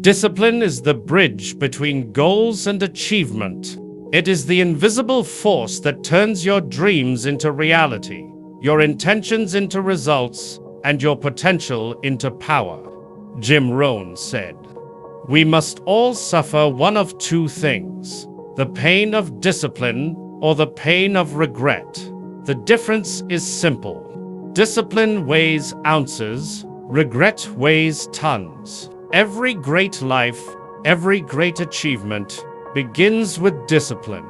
Discipline is the bridge between goals and achievement. It is the invisible force that turns your dreams into reality, your intentions into results, and your potential into power. Jim Rohn said, "We must all suffer one of two things, the pain of discipline or the pain of regret. The difference is simple. Discipline weighs ounces, regret weighs tons. Every great life, every great achievement begins with discipline.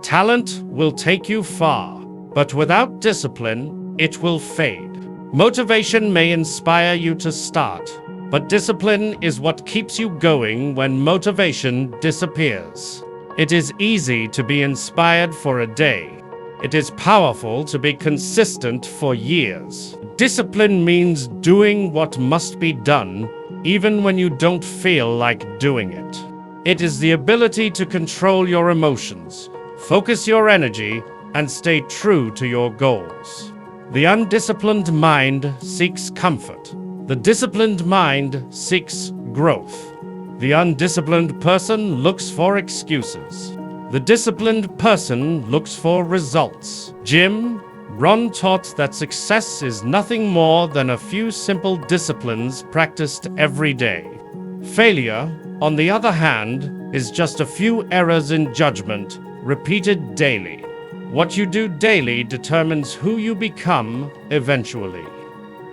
Talent will take you far, but without discipline, it will fade. Motivation may inspire you to start, but discipline is what keeps you going when motivation disappears. It is easy to be inspired for a day. It is powerful to be consistent for years. Discipline means doing what must be done, even when you don't feel like doing it. It is the ability to control your emotions, focus your energy, and stay true to your goals. The undisciplined mind seeks comfort. The disciplined mind seeks growth. The undisciplined person looks for excuses. The disciplined person looks for results. Jim Rohn taught that success is nothing more than a few simple disciplines practiced every day. Failure, on the other hand, is just a few errors in judgment repeated daily. What you do daily determines who you become eventually.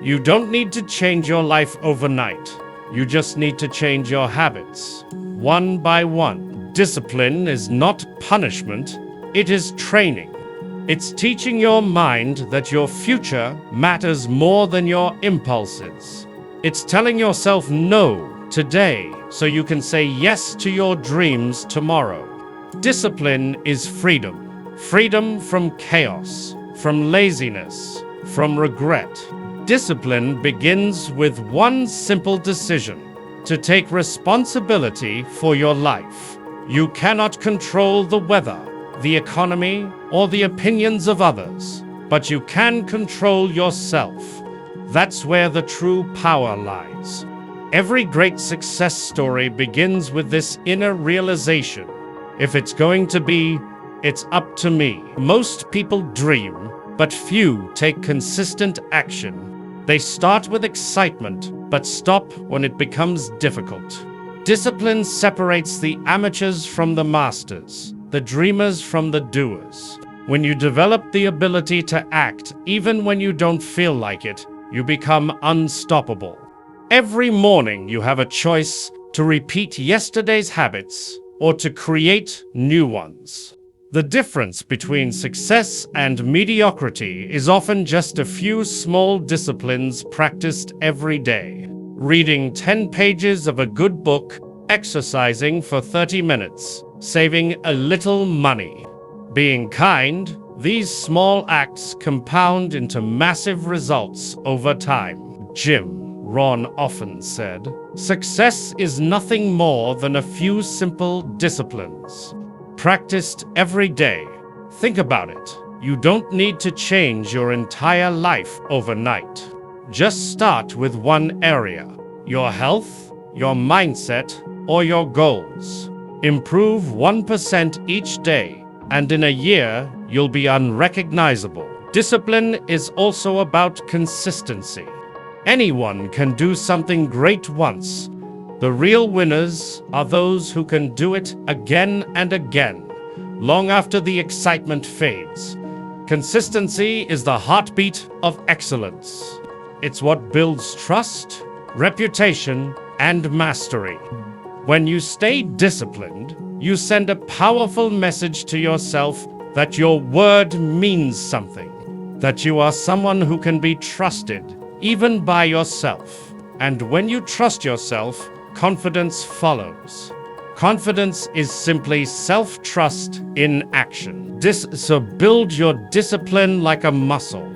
You don't need to change your life overnight. You just need to change your habits, one by one. Discipline is not punishment, it is training. It's teaching your mind that your future matters more than your impulses. It's telling yourself no today so you can say yes to your dreams tomorrow. Discipline is freedom. Freedom from chaos, from laziness, from regret. Discipline begins with one simple decision: to take responsibility for your life. You cannot control the weather, the economy, or the opinions of others, but you can control yourself. That's where the true power lies. Every great success story begins with this inner realization: if it's going to be, it's up to me. Most people dream, but few take consistent action. They start with excitement, but stop when it becomes difficult. Discipline separates the amateurs from the masters, the dreamers from the doers. When you develop the ability to act, even when you don't feel like it, you become unstoppable. Every morning you have a choice to repeat yesterday's habits or to create new ones. The difference between success and mediocrity is often just a few small disciplines practiced every day. Reading 10 pages of a good book, exercising for 30 minutes, saving a little money. Being kind, these small acts compound into massive results over time. Jim Rohn often said, "Success is nothing more than a few simple disciplines, practiced every day." Think about it. You don't need to change your entire life overnight. Just start with one area: your health, your mindset, or your goals. Improve 1% each day, and in a year, you'll be unrecognizable. Discipline is also about consistency. Anyone can do something great once. The real winners are those who can do it again and again, long after the excitement fades. Consistency is the heartbeat of excellence. It's what builds trust, reputation, and mastery. When you stay disciplined, you send a powerful message to yourself that your word means something, that you are someone who can be trusted, even by yourself. And when you trust yourself, confidence follows. Confidence is simply self-trust in action. So build your discipline like a muscle.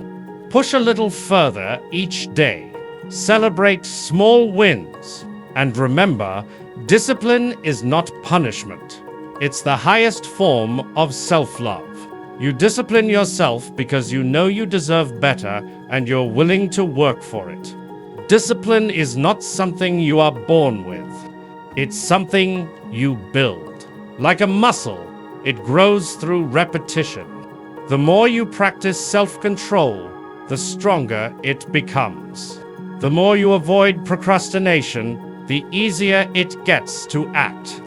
Push a little further each day. Celebrate small wins. And remember, discipline is not punishment. It's the highest form of self-love. You discipline yourself because you know you deserve better and you're willing to work for it. Discipline is not something you are born with. It's something you build. Like a muscle, it grows through repetition. The more you practice self-control, the stronger it becomes. The more you avoid procrastination, the easier it gets to act.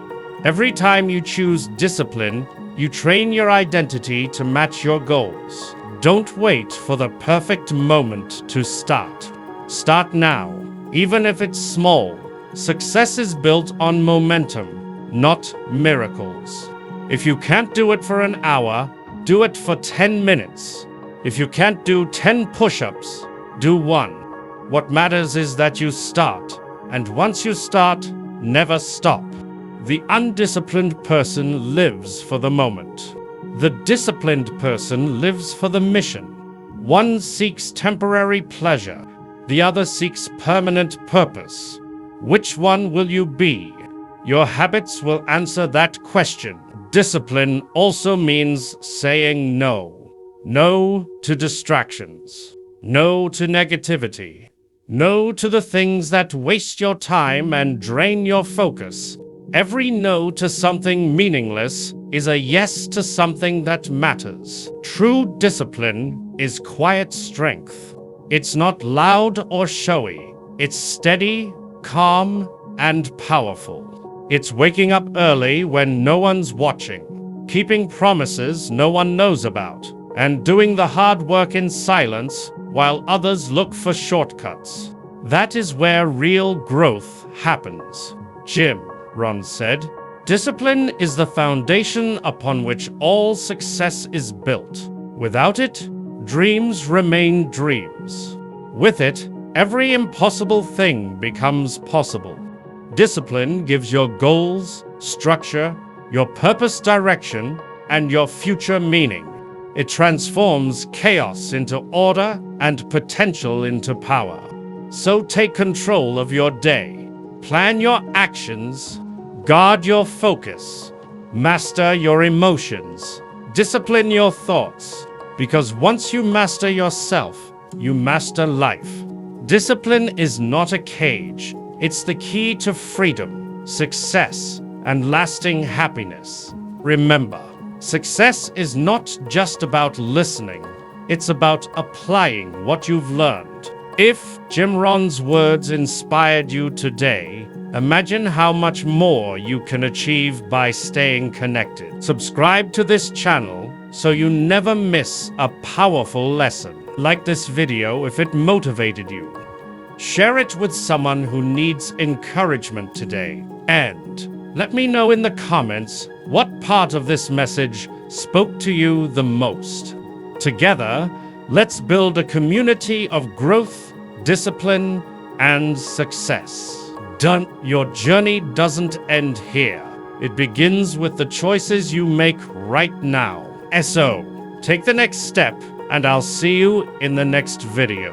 Every time you choose discipline, you train your identity to match your goals. Don't wait for the perfect moment to start. Start now, even if it's small. Success is built on momentum, not miracles. If you can't do it for an hour, do it for 10 minutes. If you can't do 10 push-ups, do 1. What matters is that you start, and once you start, never stop. The undisciplined person lives for the moment. The disciplined person lives for the mission. One seeks temporary pleasure, the other seeks permanent purpose. Which one will you be? Your habits will answer that question. Discipline also means saying no. No to distractions. No to negativity. No to the things that waste your time and drain your focus. Every no to something meaningless is a yes to something that matters. True discipline is quiet strength. It's not loud or showy. It's steady, calm, and powerful. It's waking up early when no one's watching, keeping promises no one knows about, and doing the hard work in silence while others look for shortcuts. That is where real growth happens. Jim Rohn said, "Discipline is the foundation upon which all success is built. Without it, dreams remain dreams. With it, every impossible thing becomes possible." Discipline gives your goals structure, your purpose direction, and your future meaning. It transforms chaos into order and potential into power. So take control of your day. Plan your actions. Guard your focus. Master your emotions. Discipline your thoughts. Because once you master yourself, you master life. Discipline is not a cage. It's the key to freedom, success, and lasting happiness. Remember, success is not just about listening. It's about applying what you've learned. If Jim Rohn's words inspired you today, imagine how much more you can achieve by staying connected. Subscribe to this channel so you never miss a powerful lesson. Like this video if it motivated you. Share it with someone who needs encouragement today. And let me know in the comments what part of this message spoke to you the most. Together, let's build a community of growth, discipline, and success. Your journey doesn't end here. It begins with the choices you make right now. So, take the next step, and I'll see you in the next video.